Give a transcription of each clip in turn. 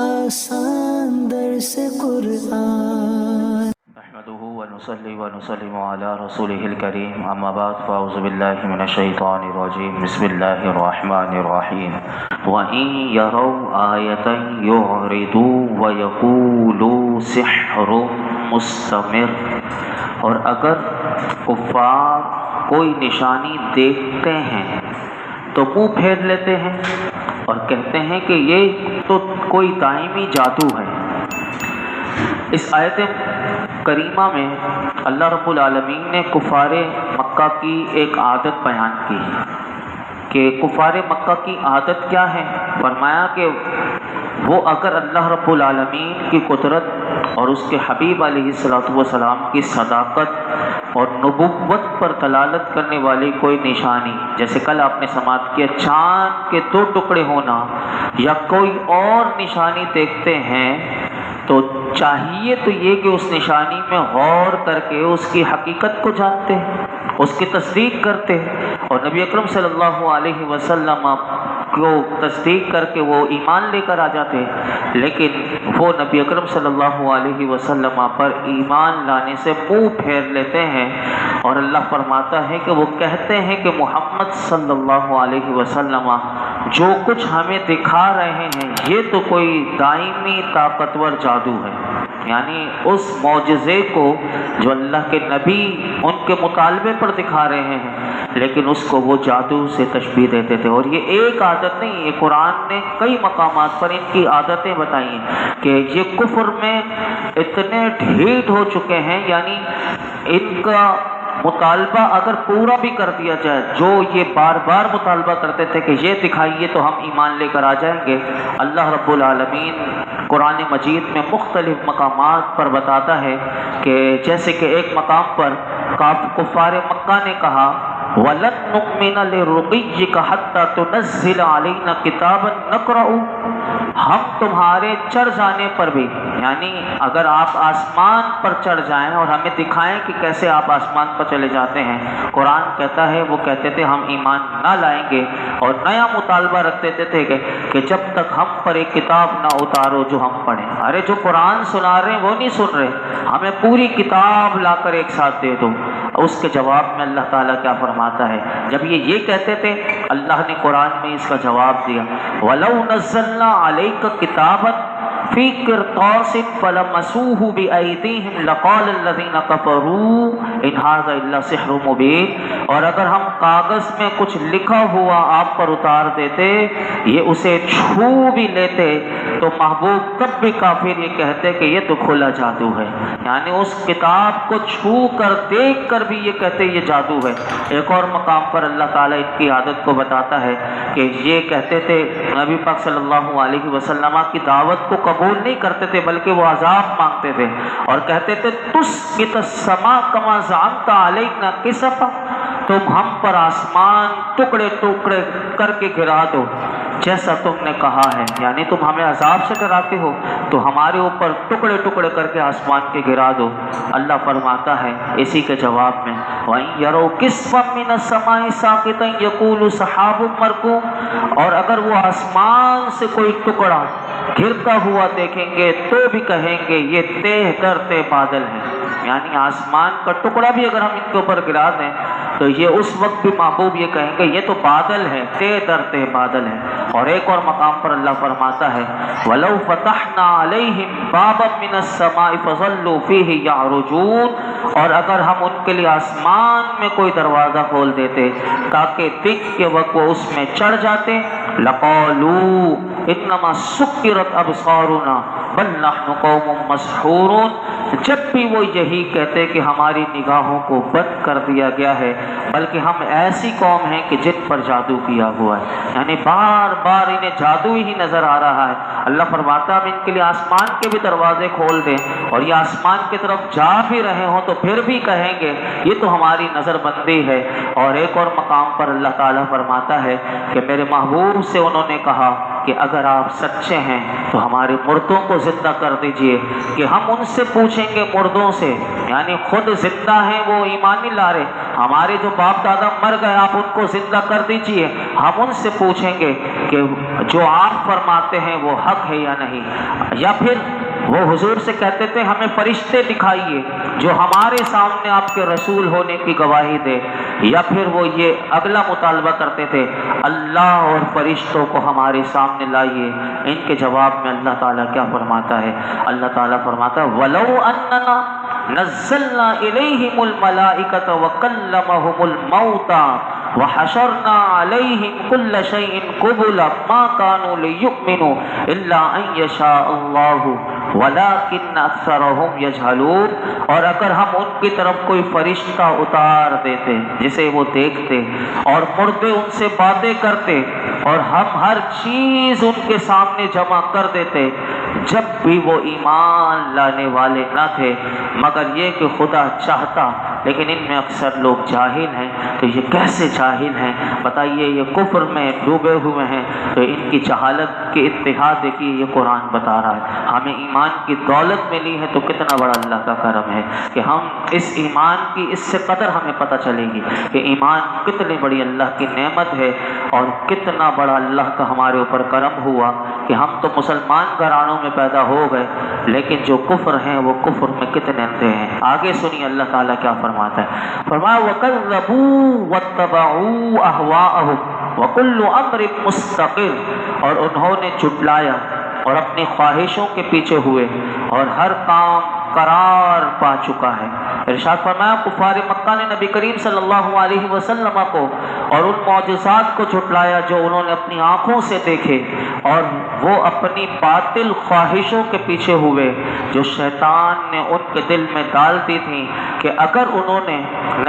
آسان درس قرآن نحمده ونصلي ونسلم على رسوله الكريم اما بعد فاعوذ بالله من الشيطان الرجيم بسم الله الرحمن الرحيم وإن يروا آية يعرضوا ويقولوا سحر مستمر، اور اگر کفار کوئی نشانی دیکھتے ہیں تو منہ پھیر لیتے ہیں اور کہتے ہیں کہ یہ تو کوئی دائمی جادو ہے۔ اس آیت کریمہ میں اللہ رب العالمین نے کفار مکہ کی ایک عادت بیان کی کہ کفار مکہ کی عادت کیا ہے۔ فرمایا کہ وہ اگر اللہ رب العالمین کی قدرت اور اس کے حبیب علیہ السلام کی صداقت اور نبوت پر دلالت کرنے والی کوئی نشانی، جیسے کل آپ نے سماعت کیا چاند کے 2 ٹکڑے ہونا یا کوئی اور نشانی دیکھتے ہیں، تو چاہیے تو یہ کہ اس نشانی میں غور کر کے اس کی حقیقت کو جانتے، اس کی تصدیق کرتے، اور نبی اکرم صلی اللہ علیہ وسلم کو تصدیق کر کے وہ ایمان لے کر آ جاتے، لیکن وہ نبی اکرم صلی اللہ علیہ وسلم پر ایمان لانے سے منہ پھیر لیتے ہیں، اور اللہ فرماتا ہے کہ وہ کہتے ہیں کہ محمد صلی اللہ علیہ وسلم جو کچھ ہمیں دکھا رہے ہیں یہ تو کوئی دائمی طاقتور جادو ہے، یعنی اس معجزے کو جو اللہ کے نبی ان کے مطالبے پر دکھا رہے ہیں، لیکن اس کو وہ جادو سے تشبیہ دیتے تھے۔ اور یہ ایک عادت نہیں، یہ قرآن نے کئی مقامات پر ان کی عادتیں بتائی ہیں کہ یہ کفر میں اتنے ڈھیٹ ہو چکے ہیں، یعنی ان کا مطالبہ اگر پورا بھی کر دیا جائے، جو یہ بار بار مطالبہ کرتے تھے کہ یہ دکھائیے تو ہم ایمان لے کر آ جائیں گے، اللہ رب العالمین قرآن مجید میں مختلف مقامات پر بتاتا ہے کہ جیسے کہ ایک مقام پر کفار مکہ نے کہا وَلَن نُؤْمِنَ لِرُقِيِّكَ حَتَّى تُنَزِّلَ عَلَيْنَا كِتَابًا نَقْرَؤُ، ہم تمہارے چڑھ جانے پر بھی، یعنی اگر آپ آسمان پر چڑھ جائیں اور ہمیں دکھائیں کہ کیسے آپ آسمان پر چلے جاتے ہیں، قرآن کہتا ہے وہ کہتے تھے ہم ایمان نہ لائیں گے، اور نیا مطالبہ رکھتے تھے کہ جب تک ہم پر ایک کتاب نہ اتارو جو ہم پڑھیں۔ ارے جو قرآن سنا رہے ہیں وہ نہیں سن رہے، ہمیں پوری کتاب لا کر ایک ساتھ دے دو۔ اس کے جواب میں اللہ تعالیٰ کیا فرماتا ہے، جب یہ کہتے تھے اللہ نے قرآن میں اس کا جواب دیا وَلَوْ نَزَّلْنَا عَلَيْكَ كِتَابًا فِي قِرْطَاسٍ فَلَمَسُوهُ بِأَيْدِيهِمْ لَقَالَ الَّذِينَ كَفَرُوا إِنْ هَذَا إِلَّا سِحْرٌ مُبِينٌ، اور اگر ہم کاغذ میں کچھ لکھا ہوا آپ پر اتار دیتے، یہ اسے چھو بھی لیتے، تو محبوب تب بھی کافر یہ کہتے کہ یہ تو کھلا جادو ہے، یعنی اس کتاب کو چھو کر دیکھ کر بھی یہ کہتے یہ جادو ہے۔ ایک اور مقام پر اللہ تعالیٰ ان کی عادت کو بتاتا ہے کہ یہ کہتے تھے نبی پاک صلی اللہ علیہ وسلم کی دعوت کو قبول نہیں کرتے تھے بلکہ وہ عذاب مانگتے تھے، اور کہتے تھے تسقط السماء کما زعمت علینا کسفا، تم ہم پر آسمان ٹکڑے ٹکڑے کر کے گرا دو جیسا تم نے کہا ہے، یعنی تم ہمیں عذاب سے ڈراتے ہو تو ہمارے اوپر ٹکڑے ٹکڑے کر کے آسمان کے گرا دو۔ اللہ فرماتا ہے اسی کے جواب میں وَإِن يَرَوْا كِسْفًا مِّنَ السَّمَاءِ سَاقِطًا يَقُولُ سَحَابٌ مَّرْكُومٌ، اور اگر وہ آسمان سے کوئی ٹکڑا گرتا ہوا دیکھیں گے تو بھی کہیں گے یہ تہ در تہ بادل ہے، یعنی آسمان کا ٹکڑا بھی اگر ہم ان کے اوپر گرا دیں تو یہ اس وقت بھی محبوب یہ کہیں گے یہ تو بادل ہے، تہ در تہ بادل ہے۔ اور ایک اور مقام پر اللہ فرماتا ہے وَلَوْ فَتَحْنَا عَلَيْهِمْ بَابًا مِّنَ السَّمَاءِ فَظَلُّوا فِيهِ يَعْرُجُونَ، اور اگر ہم ان کے لیے آسمان میں کوئی دروازہ کھول دیتے تاکہ دن کے وقت وہ اس میں چڑھ جاتے، لَقَالُوا إِنَّمَا سُكِّرَتْ أَبْصَارُنَا بَلْ نَحْنُ قَوْمٌ مَسْحُورُونَ، جب بھی وہ یہی کہتے کہ ہماری نگاہوں کو بند کر دیا گیا ہے بلکہ ہم ایسی قوم ہیں کہ جن پر جادو کیا ہوا ہے، یعنی بار بار انہیں جادو ہی نظر آ رہا ہے۔ اللہ فرماتا ہے ان کے لیے آسمان کے بھی دروازے کھول دیں اور یہ آسمان کی طرف جا بھی رہے ہوں تو پھر بھی کہیں گے یہ تو ہماری نظر بندی ہے۔ اور ایک اور مقام پر اللہ تعالیٰ فرماتا ہے کہ میرے محبوب سے انہوں نے کہا کہ اگر آپ سچے ہیں تو ہمارے مردوں کو زندہ کر دیجئے کہ ہم ان سے پوچھیں گے مردوں سے، یعنی خود زندہ ہیں وہ ایمان نہیں لا رہے ہمارے جو باپ دادا مر گئے آپ ان کو زندہ کر دیجئے، ہم ان سے پوچھیں گے کہ جو آپ فرماتے ہیں وہ حق ہے یا نہیں۔ یا پھر وہ حضور سے کہتے تھے ہمیں فرشتے دکھائیے جو ہمارے سامنے آپ کے رسول ہونے کی گواہی دے۔ یا پھر وہ یہ اگلا مطالبہ کرتے تھے اللہ اور فرشتوں کو ہمارے سامنے لائیے۔ ان کے جواب میں اللہ تعالیٰ کیا فرماتا ہے؟ اللہ تعالیٰ فرماتا ہے وَلَوْ أَنَّنَا نَزَّلْنَا إِلَيْهِمُ الْمَلَائِكَةَ وَكَلَّمَهُمُ الْمَوْتَى وَحَشَرْنَا عَلَيْهِمْ كُلَّ شَيْءٍ قُبُلًا مَا كَانُوا لِيُؤْمِنُوا إِلَّا أَن يَشَاءَ اللَّهُ وَلَكِنَّ أَكْثَرَهُمْ يَجْهَلُونَ۔ اور اگر ہم ان کی طرف کوئی فرشتہ اتار دیتے جسے وہ دیکھتے اور مردے ان سے باتیں کرتے اور ہم ہر چیز ان کے سامنے جمع کر دیتے، جب بھی وہ ایمان لانے والے نہ تھے مگر یہ کہ خدا چاہتا، لیکن ان میں اکثر لوگ جاہل ہیں۔ تو یہ کیسے جاہل ہیں بتائیے؟ یہ کفر میں ڈوبے ہوئے ہیں، تو ان کی جہالت کی انتہا دیکھیے یہ قرآن بتا رہا ہے۔ ہمیں ایمان کی دولت ملی ہے تو کتنا بڑا اللہ کا کرم ہے کہ ہم اس ایمان کی اس سے قدر ہمیں پتہ چلے گی کہ ایمان کتنی بڑی اللہ کی نعمت ہے اور کتنا بڑا اللہ کا ہمارے اوپر کرم ہوا کہ ہم تو مسلمان گھرانوں میں پیدا ہو گئے، لیکن جو کفر ہیں وہ کفر میں کتنے اندھے ہیں۔ آگے سنیے اللہ تعالیٰ کیا فرماتا ہے، فرمایا وَكَذَّبُوا وَاتَّبَعُوا أَهْوَاءَهُمْ وَكُلُّ أَمْرٍ مُسْتَقِرٌ، اور انہوں نے جھٹلایا اور اپنی خواہشوں کے پیچھے ہوئے اور ہر کام قرار پا چکا ہے۔ ارشاد فرمایا کفار مکہ نے نبی کریم صلی اللہ علیہ وسلم کو اور ان معجزات کو جھٹلایا جو انہوں نے اپنی آنکھوں سے دیکھے، اور وہ اپنی باطل خواہشوں کے پیچھے ہوئے جو شیطان نے ان کے دل میں ڈال دی تھی کہ اگر انہوں نے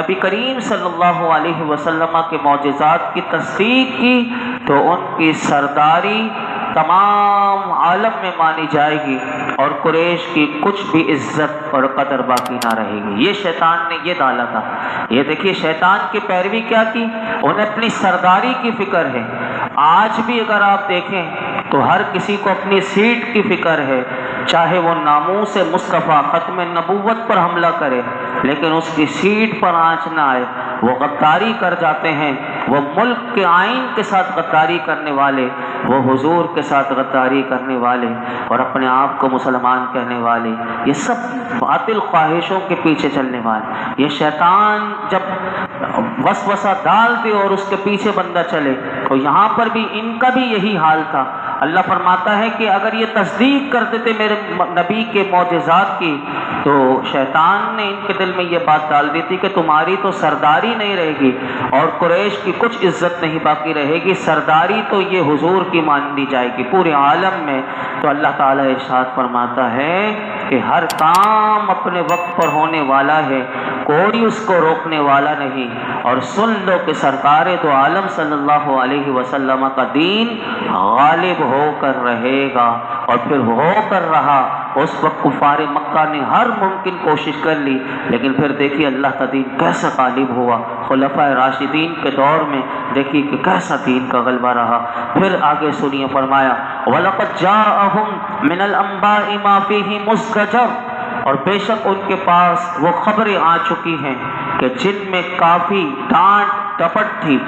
نبی کریم صلی اللہ علیہ وسلم کے معجزات کی تصدیق کی تو ان کی سرداری تمام عالم میں مانی جائے گی اور قریش کی کچھ بھی عزت اور قدر باقی نہ رہے گی۔ یہ شیطان نے یہ ڈالا تھا۔ یہ دیکھیے شیطان کی پیروی کیا کی، انہیں اپنی سرداری کی فکر ہے۔ آج بھی اگر آپ دیکھیں تو ہر کسی کو اپنی سیٹ کی فکر ہے، چاہے وہ ناموس مصطفیٰ ختم نبوت پر حملہ کرے لیکن اس کی سیٹ پر آنچ نہ آئے۔ وہ غداری کر جاتے ہیں، وہ ملک کے آئین کے ساتھ غداری کرنے والے، وہ حضور کے ساتھ غداری کرنے والے اور اپنے آپ کو مسلمان کہنے والے، یہ سب باطل خواہشوں کے پیچھے چلنے والے۔ یہ شیطان جب وسوسہ ڈال دے اور اس کے پیچھے بندہ چلے تو یہاں پر بھی ان کا بھی یہی حال تھا۔ اللہ فرماتا ہے کہ اگر یہ تصدیق کرتے تھے میرے نبی کے معجزات کی تو شیطان نے ان کے دل میں یہ بات ڈال دی تھی کہ تمہاری تو سرداری نہیں رہے گی اور قریش کی کچھ عزت نہیں باقی رہے گی، سرداری تو یہ حضور کی مان لی جائے گی پورے عالم میں۔ تو اللہ تعالیٰ ارشاد فرماتا ہے کہ ہر کام اپنے وقت پر ہونے والا ہے، کوئی اس کو روکنے والا نہیں۔ اور سن لو کہ سرکار دو عالم صلی اللہ علیہ وسلم کا دین غالب ہو کر رہے گا، اور پھر ہو کر رہا۔ اس وقت کفار مکہ نے ہر ممکن کوشش کر لی لیکن پھر دیکھیے اللہ کا دین کیسا غالب ہوا۔ خلفائے راشدین کے دور میں دیکھیے کہ کیسا دین کا غلبہ رہا۔ پھر آگے سنیے، فرمایا وَلَقَدْ جَاءَهُمْ مِنَ الْأَنْبَاءِ مَا فِيهِ مُزْدَجَرٌ، اور بے شک ان کے پاس وہ خبریں آ چکی ہیں کہ جن میں کافی ڈانٹ ڈپٹ تھی۔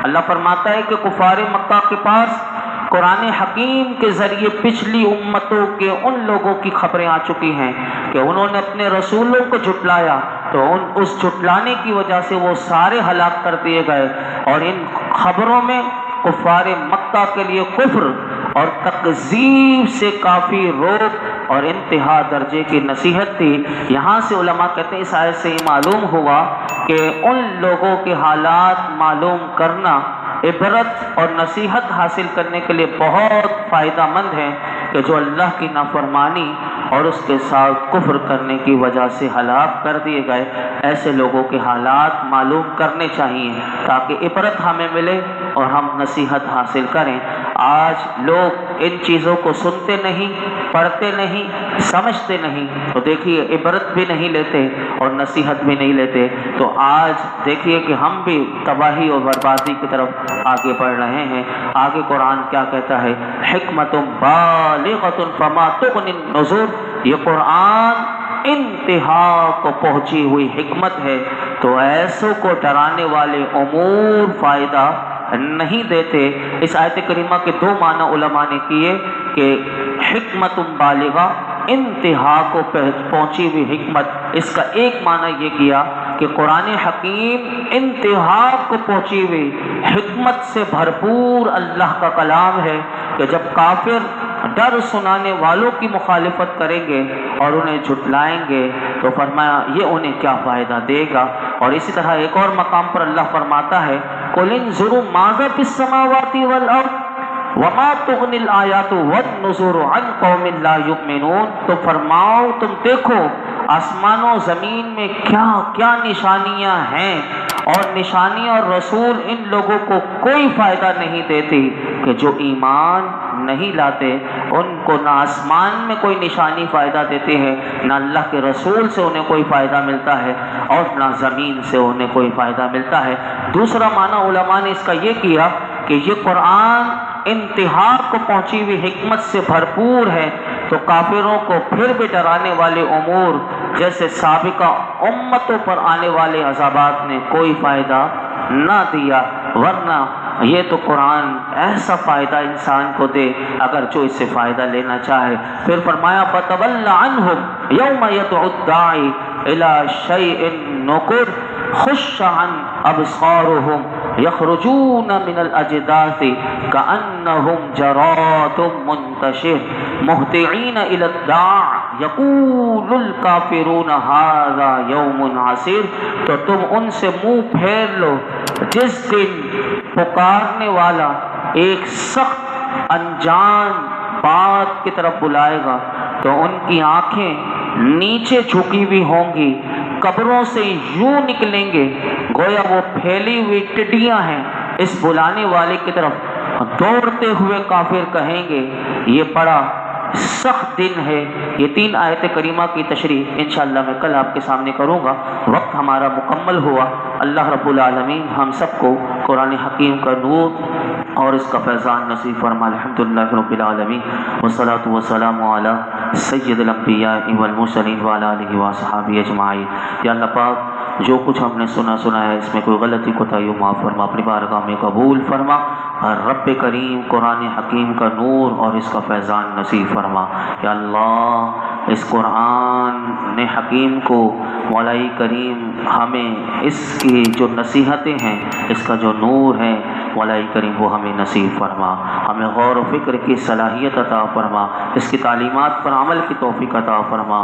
اللہ فرماتا ہے کہ کفار مکہ کے پاس قرآن حکیم کے ذریعے پچھلی امتوں کے ان لوگوں کی خبریں آ چکی ہیں کہ انہوں نے اپنے رسولوں کو جھٹلایا تو اس جھٹلانے کی وجہ سے وہ سارے ہلاک کر دیے گئے۔ اور ان خبروں میں کفار مکہ کے لیے کفر اور تکذیب سے کافی روک اور انتہا درجے کی نصیحت تھی۔ یہاں سے علماء کہتے ہیں اس آیت سے یہ معلوم ہوا کہ ان لوگوں کے حالات معلوم کرنا عبرت اور نصیحت حاصل کرنے کے لیے بہت فائدہ مند ہے کہ جو اللہ کی نافرمانی اور اس کے ساتھ کفر کرنے کی وجہ سے ہلاک کر دیے گئے، ایسے لوگوں کے حالات معلوم کرنے چاہیے تاکہ عبرت ہمیں ملے اور ہم نصیحت حاصل کریں۔ آج لوگ ان چیزوں کو سنتے نہیں، پڑھتے نہیں، سمجھتے نہیں، تو دیکھیے عبرت بھی نہیں لیتے اور نصیحت بھی نہیں لیتے۔ تو آج دیکھیے کہ ہم بھی تباہی اور بربادی کی طرف آگے بڑھ رہے ہیں۔ آگے قرآن کیا کہتا ہے، حکمت بالغۃ فما تغنی النذر، یہ قرآن انتہا کو پہنچی ہوئی حکمت ہے، تو ایسوں کو ڈرانے والے امور فائدہ نہیں دیتے۔ اس آیت کریمہ کے دو معنی علماء نے کیے کہ حکمت بالغہ، انتہا کو پہنچی ہوئی حکمت۔ اس کا ایک معنی یہ کیا کہ قرآن حکیم انتہا کو پہنچی ہوئی حکمت سے بھرپور اللہ کا کلام ہے کہ جب کافر ڈر سنانے والوں کی مخالفت کریں گے اور انہیں جھٹلائیں گے تو فرمایا یہ انہیں کیا فائدہ دے گا۔ اور اسی طرح ایک اور مقام پر اللہ فرماتا ہے قُلِ انظُرُوا مَاذَا فِي السَّمَاوَاتِ وَالْأَرْضِ وَمَا تُغْنِي الْآيَاتُ وَالنُّذُرُ عَنْ قَوْمٍ لَا يُؤْمِنُونَ، تو فرماؤ تم دیکھو آسمان و زمین میں کیا کیا نشانیاں ہیں، اور نشانی اور رسول ان لوگوں کو کوئی فائدہ نہیں دیتی کہ جو ایمان نہیں لاتے، ان کو نہ آسمان میں کوئی نشانی فائدہ دیتی ہے، نہ اللہ کے رسول سے انہیں کوئی فائدہ ملتا ہے، اور نہ زمین سے انہیں کوئی فائدہ ملتا ہے۔ دوسرا معنی علماء نے اس کا یہ کیا کہ یہ قرآن انتہا کو پہنچی ہوئی حکمت سے بھرپور ہے، تو کافروں کو پھر بھی ڈرانے والے امور جیسے سابقہ امتوں پر آنے والے عذابات نے کوئی فائدہ نہ دیا، ورنہ یہ تو قرآن ایسا فائدہ انسان کو دے اگر جو اس سے فائدہ لینا چاہے۔ پھر فرمایا فَتَوَلَّ عَنْهُمْ يَوْمَ يَدْعُ الدَّاعِ إِلَى شَيْءٍ نُكُرٍ خُشَّ عَنْ أَبْصَارُهُمْ يَخْرُجُونَ مِنَ الْأَجْدَاثِ كَأَنَّهُمْ جَرَادٌ مُنْتَشِرٌ مُهْطِعِينَ إِلَى الدَّاعِ يَقُولُ الْكَافِرُونَ هَذَا يَوْمٌ عَسِيرٌ، تو تم ان سے منہ پھیر لو جس دن پکارنے والا ایک سخت انجان بات کی طرف بلائے گا تو ان کی آنکھیں نیچے جھکی ہوئی ہوں گی، قبروں سے یوں نکلیں گے گویا وہ پھیلی ہوئی ٹڈیاں ہیں۔ اس بلانے والے کی طرف دوڑتے ہوئے کافر کہیں گے یہ بڑا سخت دن ہے۔ یہ تین آیت کریمہ کی تشریح انشاءاللہ میں کل آپ کے سامنے کروں گا۔ وقت ہمارا مکمل ہوا۔ اللہ رب العالمین ہم سب کو قرآن حکیم کا نور اور اس کا فیضان نصیب فرما۔ الحمدللہ رب العالمین والصلاة والسلام علی سید الانبیاء والمرسلین وعلی آلہ وصحبہ اجمعین۔ یا اللہ پاک جو کچھ ہم نے سنا ہے اس میں کوئی غلطی کوتاہی معاف فرما، اپنی بارگاہ میں قبول فرما۔ رب کریم قرآن حکیم کا نور اور اس کا فیضان نصیب فرما۔ یا اللہ اس قرآن حکیم کو مولائی کریم ہمیں اس کی جو نصیحتیں ہیں، اس کا جو نور ہے مولائی کریم وہ ہمیں نصیب فرما، ہمیں غور و فکر کی صلاحیت عطا فرما، اس کی تعلیمات پر عمل کی توفیق عطا فرما۔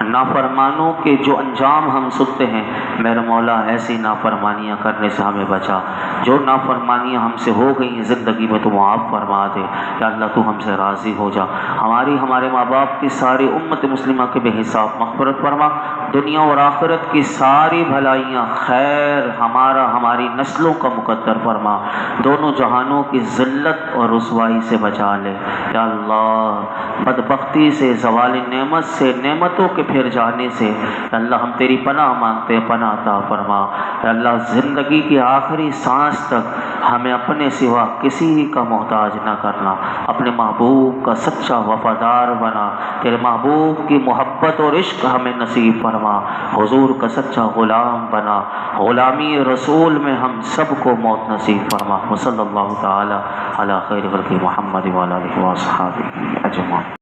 نافرمانوں کے جو انجام ہم سنتے ہیں میرے مولا ایسی نافرمانیاں کرنے سے ہمیں بچا، جو نافرمانیاں ہم سے ہو گئی زندگی میں تو معاف فرما دے۔ یا اللہ تو ہم سے راضی ہو جا، ہمارے ماں باپ کی ساری امت مسلمہ کے بے حساب مغفرت فرما، دنیا اور آخرت کی ساری بھلائیاں خیر ہماری نسلوں کا مقدر فرما، دونوں جہانوں کی ذلت اور رسوائی سے بچا لے۔ یا اللہ بدبختی سے، زوال نعمت سے، نعمتوں کے پھر جانے سے یا اللہ ہم تیری پناہ مانگتے ہیں، پناہ عطا فرما۔ یا اللہ زندگی کی آخری سانس تک ہمیں اپنے سوا کسی کا محتاج نہ کرنا، اپنے محبوب کا سچا وفادار بنا، تیرے محبوب کی محبت اور عشق ہمیں نصیب فرما، حضور کا سچا غلام بنا، غلامی رسول میں ہم سب کو موت نصیب فرما۔ وصلی اللہ تعالی علی خیر خلق محمد وعلی آلہ وصحبہ اجمعین۔